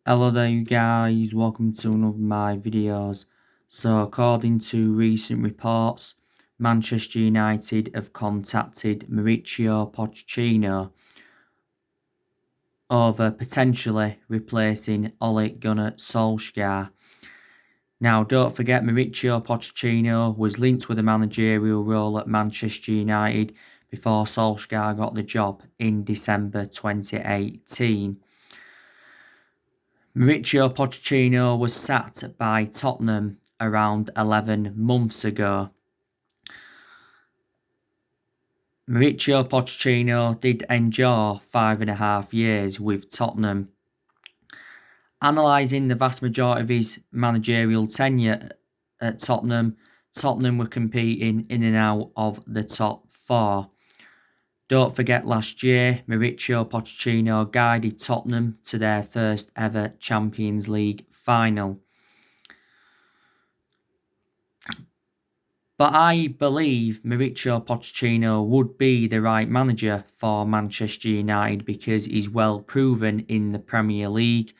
Hello there you guys, welcome to one of my videos. So according to recent reports, Manchester United have contacted Mauricio Pochettino over potentially replacing Ole Gunnar Solsjaer. Now don't forget Mauricio Pochettino was linked with a managerial role at Manchester United before Solskjaer got the job in December 2018. Mauricio Pochettino was sacked by Tottenham around 11 months ago. Mauricio Pochettino did endure 5.5 years with Tottenham. Analysing the vast majority of his managerial tenure at Tottenham were competing in and out of the top four. Don't forget last year, Mauricio Pochettino guided Tottenham to their first ever Champions League final. But I believe Mauricio Pochettino would be the right manager for Manchester United because he's well proven in the Premier League.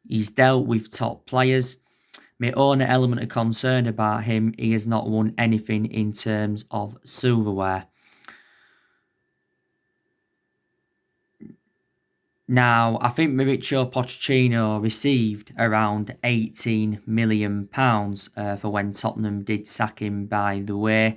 He's dealt with top players. My only element of concern about him, he has not won anything in terms of silverware. Now, I think Mauricio Pochettino received around £18 million for when Tottenham did sack him, by the way.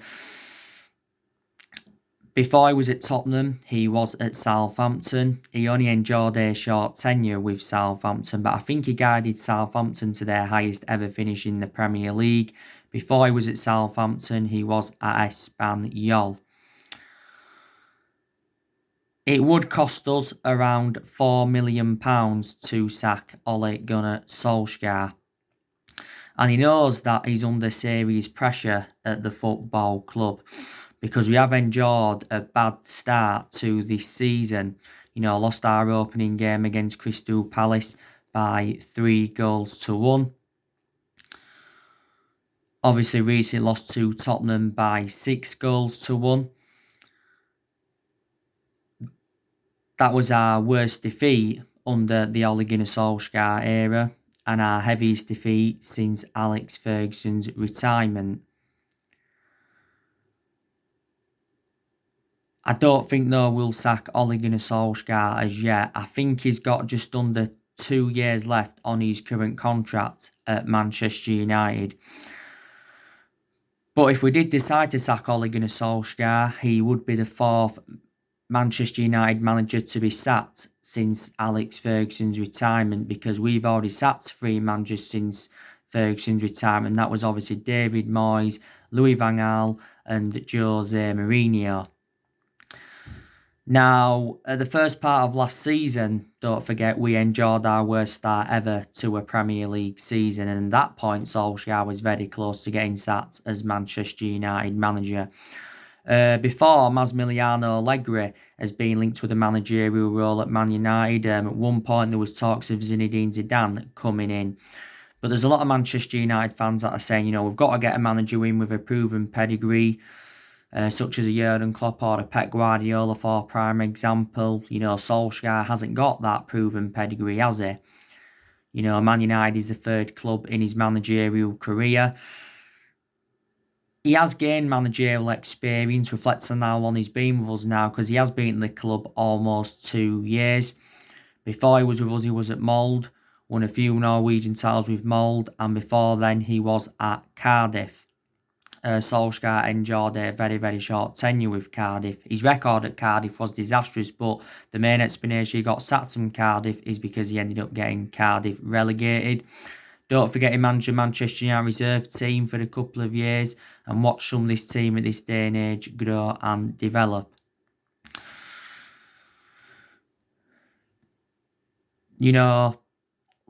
Before he was at Tottenham, he was at Southampton. He only enjoyed a short tenure with Southampton, but I think he guided Southampton to their highest ever finish in the Premier League. Before he was at Southampton, he was at Espanyol. It would cost us around £4 million to sack Ole Gunnar Solsjaer. And he knows that he's under serious pressure at the football club because we have endured a bad start to this season. Lost our opening game against Crystal Palace by 3-1. Obviously, recently lost to Tottenham by 6-1. That was our worst defeat under the Ole Gunnar Solskjaer era and our heaviest defeat since Alex Ferguson's retirement. I don't think though we'll sack Ole Gunnar Solskjaer as yet. I think he's got just under 2 years left on his current contract at Manchester United. But if we did decide to sack Ole Gunnar Solskjaer, he would be the fourth Manchester United manager to be sacked since Alex Ferguson's retirement, because we've already sacked 3 managers since Ferguson's retirement. That was obviously David Moyes, Louis van Gaal and Jose Mourinho. Now, at the first part of last season, don't forget, we endured our worst start ever to a Premier League season, and at that point Solskjaer was very close to getting sacked as Manchester United manager. Before, Massimiliano Allegri has been linked with a managerial role at Man United. At one point, there was talks of Zinedine Zidane coming in. But there's a lot of Manchester United fans that are saying, we've got to get a manager in with a proven pedigree, such as a Jurgen Klopp or a Pep Guardiola for prime example. Solskjaer hasn't got that proven pedigree, has he? Man United is the third club in his managerial career. He has gained managerial experience, reflects on how long he's been with us now, because he has been in the club almost 2 years. Before he was with us, he was at Molde, won a few Norwegian titles with Molde, and before then he was at Cardiff. Solskjaer enjoyed a very, very short tenure with Cardiff. His record at Cardiff was disastrous, but the main explanation he got sacked from Cardiff is because he ended up getting Cardiff relegated. Don't forget he managed the Manchester United reserve team for a couple of years and watched some of this team at this day and age grow and develop.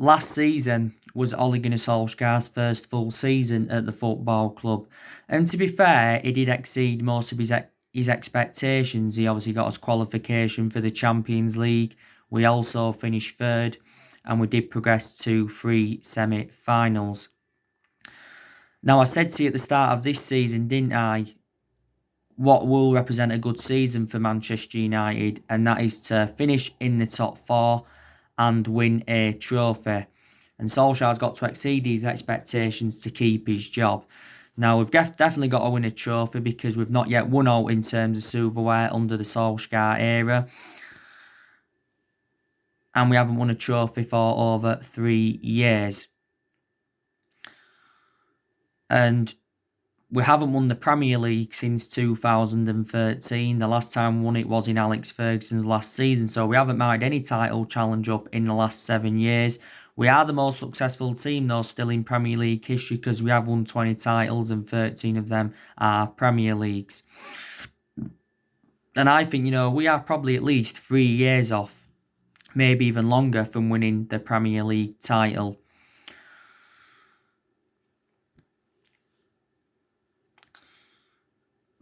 Last season was Ole Gunnar Solskjaer's first full season at the football club. And to be fair, he did exceed most of his expectations. He obviously got us qualification for the Champions League. We also finished third, and we did progress to 3 semi-finals. Now, I said to you at the start of this season, didn't I, what will represent a good season for Manchester United, and that is to finish in the top 4 and win a trophy. And Solskjaer's got to exceed these expectations to keep his job. Now, we've definitely got to win a trophy because we've not yet won out in terms of silverware under the Solskjaer era. And we haven't won a trophy for over 3 years. And we haven't won the Premier League since 2013. The last time we won it was in Alex Ferguson's last season. So we haven't mounted any title challenge up in the last 7 years. We are the most successful team though still in Premier League history because we have won 20 titles and 13 of them are Premier Leagues. And I think, we are probably at least 3 years off, maybe even longer, from winning the Premier League title.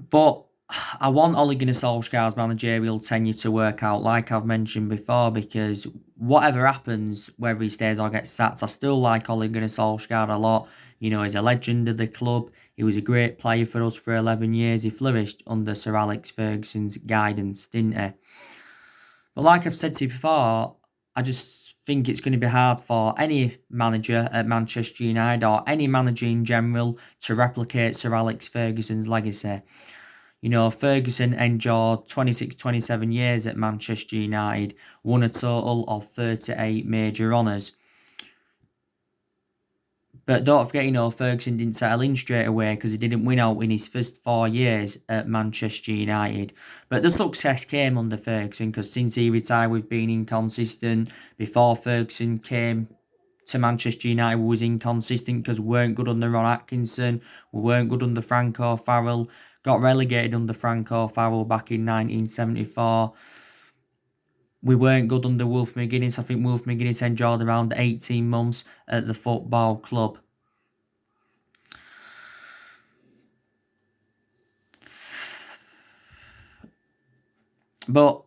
But I want Ole Gunnar Solskjaer's managerial tenure to work out, like I've mentioned before, because whatever happens, whether he stays or gets sacked, I still like Ole Gunnar Solskjaer a lot. He's a legend of the club. He was a great player for us for 11 years. He flourished under Sir Alex Ferguson's guidance, didn't he? But like I've said to you before, I just think it's going to be hard for any manager at Manchester United or any manager in general to replicate Sir Alex Ferguson's legacy. Ferguson endured 26-27 years at Manchester United, won a total of 38 major honours. But don't forget, Ferguson didn't settle in straight away because he didn't win out in his first 4 years at Manchester United. But the success came under Ferguson because since he retired, we've been inconsistent. Before Ferguson came to Manchester United, we was inconsistent because we weren't good under Ron Atkinson. We weren't good under Frank O'Farrell. Got relegated under Frank O'Farrell back in 1974. We weren't good under Wolf McGuinness. I think Wolf McGuinness endured around 18 months at the football club. But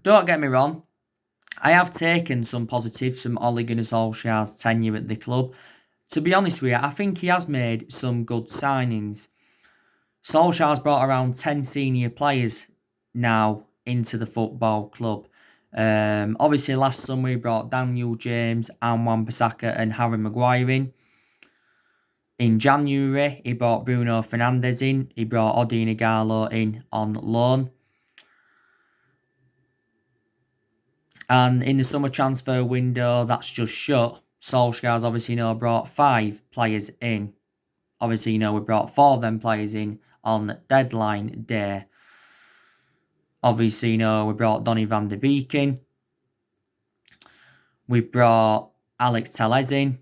don't get me wrong, I have taken some positives from Ole Gunnar Solskjaer's tenure at the club. To be honest with you, I think he has made some good signings. Solskjaer's brought around 10 senior players now into the football club. Obviously, last summer he brought Daniel James, Wan-Bissaka and Harry Maguire in. In January, he brought Bruno Fernandes in. He brought Odion Ighalo in on loan. And in the summer transfer window that's just shut, Solskjaer's obviously brought 5 players in. Obviously, we brought 4 of them players in on deadline day. Obviously, we brought Donny van de Beek in. We brought Alex Telles in.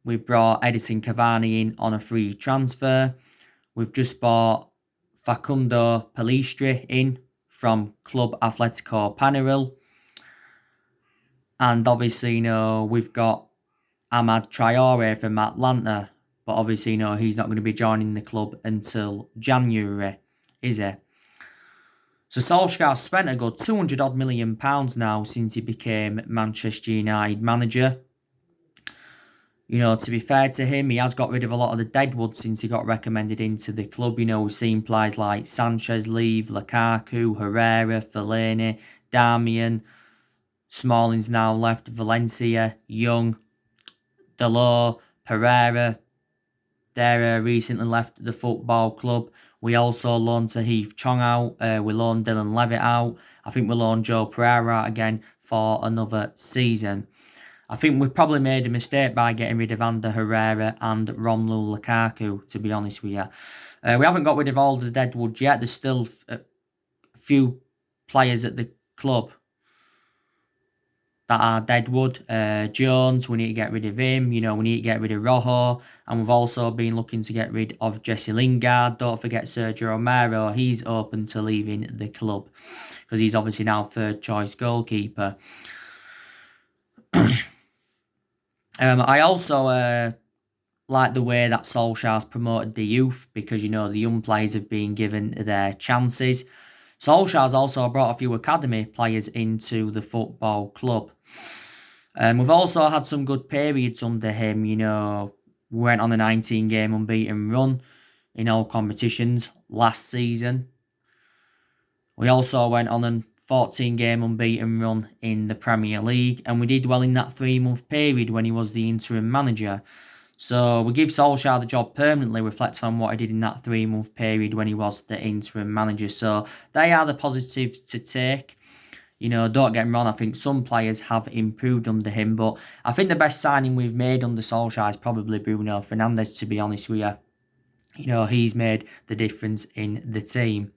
We brought Edison Cavani in on a free transfer. We've just bought Facundo Pellistri in from Club Atletico Panaril. And obviously, we've got Amad Traore from Atlanta. But obviously, he's not going to be joining the club until January, is he? So Solskjaer's spent a good £200 million now since he became Manchester United manager. To be fair to him, he has got rid of a lot of the deadwood since he got recommended into the club. We've seen players like Sanchez leave, Lukaku, Herrera, Fellaini, Darmian. Smalling's now left, Valencia, Young, Delors, Pereira. Dere recently left the football club. We also loaned Heath Chong out. We loaned Dylan Levitt out. I think we loaned Joe Pereira out again for another season. I think we probably made a mistake by getting rid of Ander Herrera and Romelu Lukaku, to be honest with you. We haven't got rid of all the deadwood yet. There's still a few players at the club that are deadwood. Jones, we need to get rid of him. We need to get rid of Rojo. And we've also been looking to get rid of Jesse Lingard. Don't forget Sergio Romero. He's open to leaving the club because he's obviously now third choice goalkeeper. I also like the way that Solskjaer's promoted the youth because, the young players have been given their chances. Solskjaer's also brought a few academy players into the football club. We've also had some good periods under him. We went on a 19-game unbeaten run in all competitions last season. We also went on a 14-game unbeaten run in the Premier League, and we did well in that 3-month period when he was the interim manager. So we give Solsjaer the job permanently, reflects on what he did in that 3-month period when he was the interim manager. So they are the positives to take. Don't get me wrong, I think some players have improved under him, but I think the best signing we've made under Solskjaer is probably Bruno Fernandes, to be honest with you. He's made the difference in the team.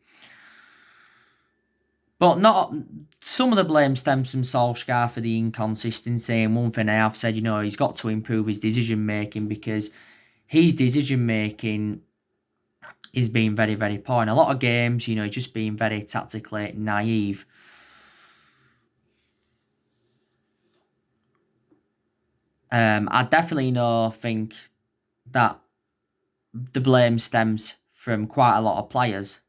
But not some of the blame stems from Solskjaer for the inconsistency. And one thing I have said, he's got to improve his decision making, because his decision making is being very, very poor. In a lot of games, he's just being very tactically naive. I definitely think that the blame stems from quite a lot of players,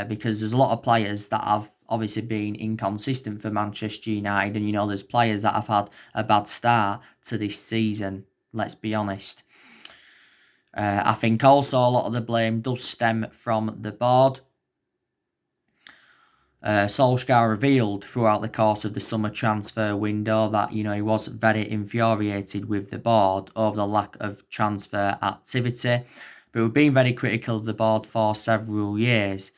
because there's a lot of players that have obviously been inconsistent for Manchester United, and there's players that have had a bad start to this season, let's be honest. I think also a lot of the blame does stem from the board. Solskjaer revealed throughout the course of the summer transfer window that he was very infuriated with the board over the lack of transfer activity, but we've been very critical of the board for several years.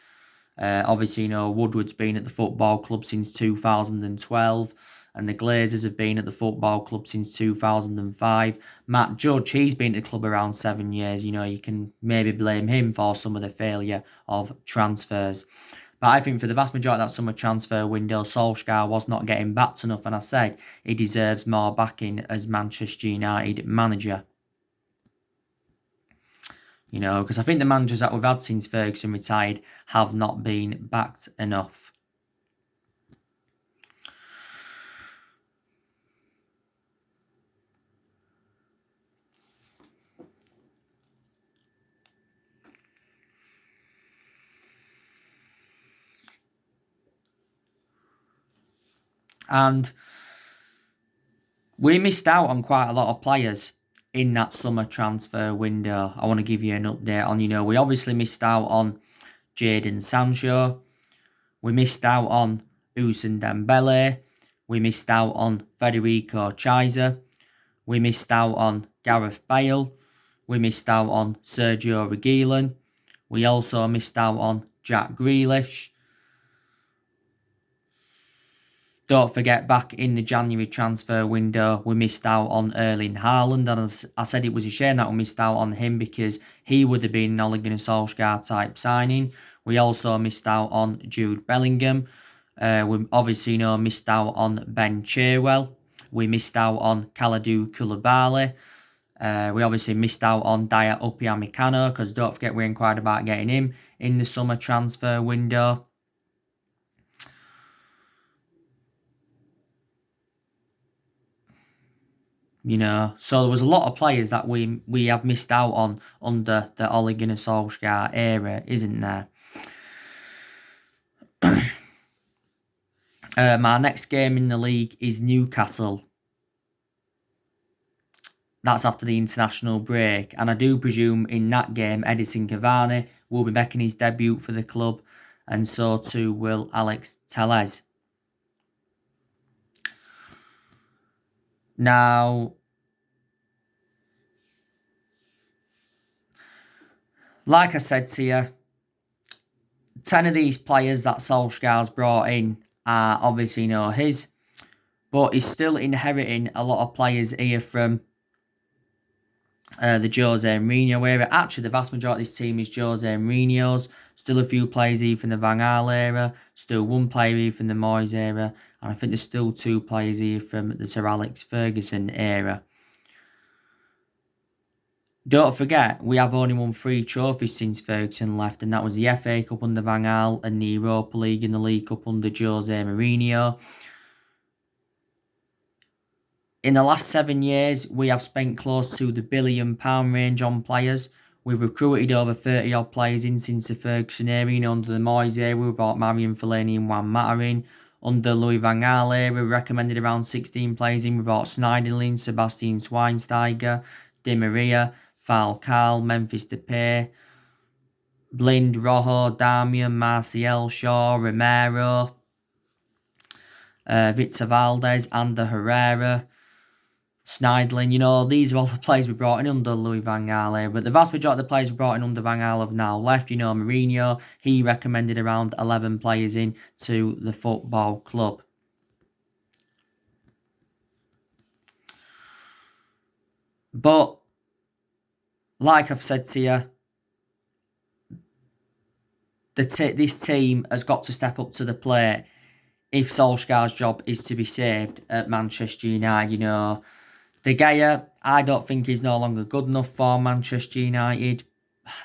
Obviously, Woodward's been at the football club since 2012, and the Glazers have been at the football club since 2005. Matt Judge, he's been at the club around 7 years. You can maybe blame him for some of the failure of transfers. But I think for the vast majority of that summer transfer window, Solskjaer was not getting backed enough, and I said he deserves more backing as Manchester United manager. Because I think the managers that we've had since Ferguson retired have not been backed enough. And we missed out on quite a lot of players in that summer transfer window. I want to give you an update on, we obviously missed out on Jadon Sancho. We missed out on Ousmane Dembele. We missed out on Federico Chiesa. We missed out on Gareth Bale. We missed out on Sergio Reguilon. We also missed out on Jack Grealish. Don't forget, back in the January transfer window, we missed out on Erling Haaland. And as I said, it was a shame that we missed out on him, because he would have been an Ole Gunnar Solskjaer type signing. We also missed out on Jude Bellingham. We obviously missed out on Ben Chilwell. We missed out on Kalidou Koulibaly. We obviously missed out on Dayot Upamecano, because don't forget we inquired about getting him in the summer transfer window. So there was a lot of players that we have missed out on under the Ole Gunnar Solskjaer era, isn't there? My next game in the league is Newcastle. That's after the international break, and I do presume in that game Edinson Cavani will be making his debut for the club, and so too will Alex Telles. Now, like I said to you, 10 of these players that Solskjaer's brought in are obviously his, but he's still inheriting a lot of players here from the Jose Mourinho era. Actually, the vast majority of this team is Jose Mourinho's. Still a few players here from the Van Gaal era. Still one player here from the Moyes era. And I think there's still 2 players here from the Sir Alex Ferguson era. Don't forget, we have only won 3 trophies since Ferguson left, and that was the FA Cup under Van Gaal and the Europa League and the League Cup under Jose Mourinho. In the last 7 years, we have spent close to the £1 billion range on players. We've recruited over 30 odd players in since the Ferguson era. Under the Moyes era, we brought Marion Fellaini and Juan Mata in. Under Louis Van Gaal era, we recommended around 16 players in. We brought Schneiderlin, Sebastian Schweinsteiger, Di Maria, Falcao, Memphis Depay, Blind, Rojo, Darmian, Martial, Shaw, Romero. Victor Valdez, Ander Herrera, Schneidlin. These are all the players we brought in under Louis van Gaal here. But the vast majority of the players we brought in under Van Gaal have now left. Mourinho, he recommended around 11 players in to the football club. But, like I've said to you, this team has got to step up to the plate if Solskjaer's job is to be saved at Manchester United. De Gea, I don't think he's no longer good enough for Manchester United.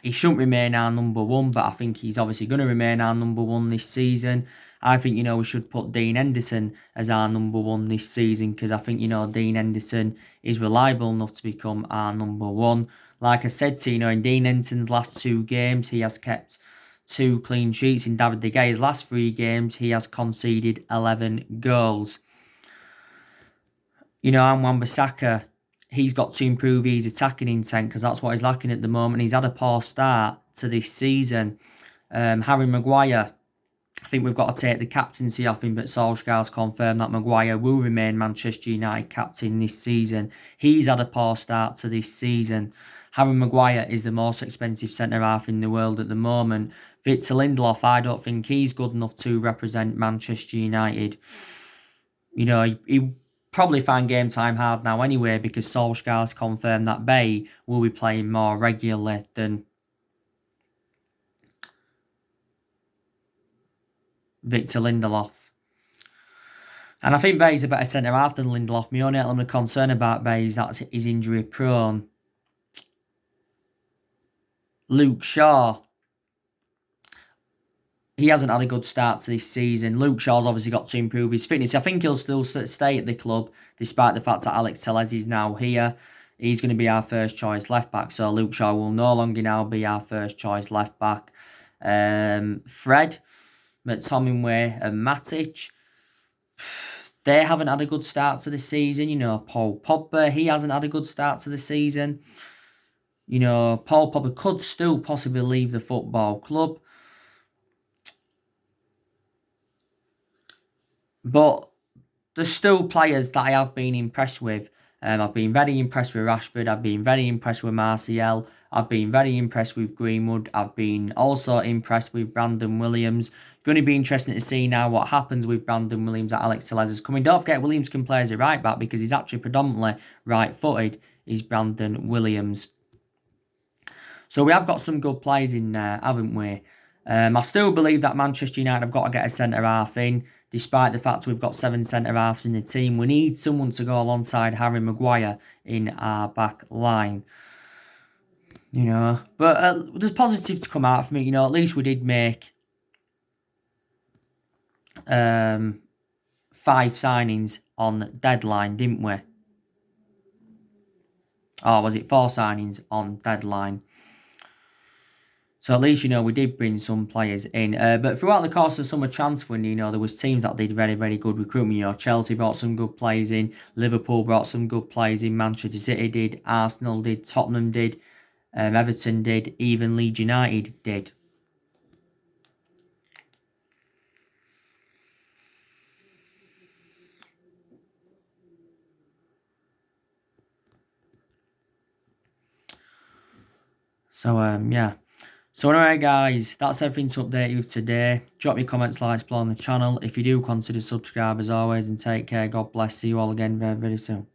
He shouldn't remain our number one, but I think he's obviously going to remain our number one this season. I think, we should put Dean Henderson as our number one this season because I think, Dean Henderson is reliable enough to become our number one. Like I said to you, in Dean Henderson's last 2 games, he has kept 2 clean sheets. In David De Gea's last 3 games, he has conceded 11 goals. And Wan-Bissaka, he's got to improve his attacking intent because that's what he's lacking at the moment. He's had a poor start to this season. Harry Maguire, I think we've got to take the captaincy off him, but Solskjaer's confirmed that Maguire will remain Manchester United captain this season. He's had a poor start to this season. Harry Maguire is the most expensive centre-half in the world at the moment. Victor Lindelof, I don't think he's good enough to represent Manchester United. He probably find game time hard now anyway because Solskjaer's confirmed that Bay will be playing more regularly than Victor Lindelof. And I think Bay's a better centre-half than Lindelof. My only element of concern about Bay is that he's injury prone. Luke Shaw, he hasn't had a good start to this season. Luke Shaw's obviously got to improve his fitness. I think he'll still stay at the club despite the fact that Alex Telles is now here. He's going to be our first choice left back, so Luke Shaw will no longer now be our first choice left back. Fred, McTominay and Matic, they haven't had a good start to the season. Paul Pogba, he hasn't had a good start to the season. Paul Pogba could still possibly leave the football club. But there's still players that I have been impressed with. I've been very impressed with Rashford. I've been very impressed with Martial. I've been very impressed with Greenwood. I've been also impressed with Brandon Williams. It's going to be interesting to see now what happens with Brandon Williams at Alex Telles is coming. Don't forget Williams can play as a right back because he's actually predominantly right-footed. Is Brandon Williams. So we have got some good players in there, haven't we? I still believe that Manchester United have got to get a centre-half in. Despite the fact we've got 7 centre-halves in the team, we need someone to go alongside Harry Maguire in our back line. But there's positives to come out from it. At least we did make 5 signings on deadline, didn't we? Or was it 4 signings on deadline? So at least, we did bring some players in. But throughout the course of summer transfer, there was teams that did very, very good recruitment. Chelsea brought some good players in. Liverpool brought some good players in. Manchester City did. Arsenal did. Tottenham did. Everton did. Even Leeds United did. So, yeah. So anyway guys, that's everything to update you today. Drop your comments, likes, below on the channel. If you do, consider subscribe as always and take care. God bless. See you all again very, very soon.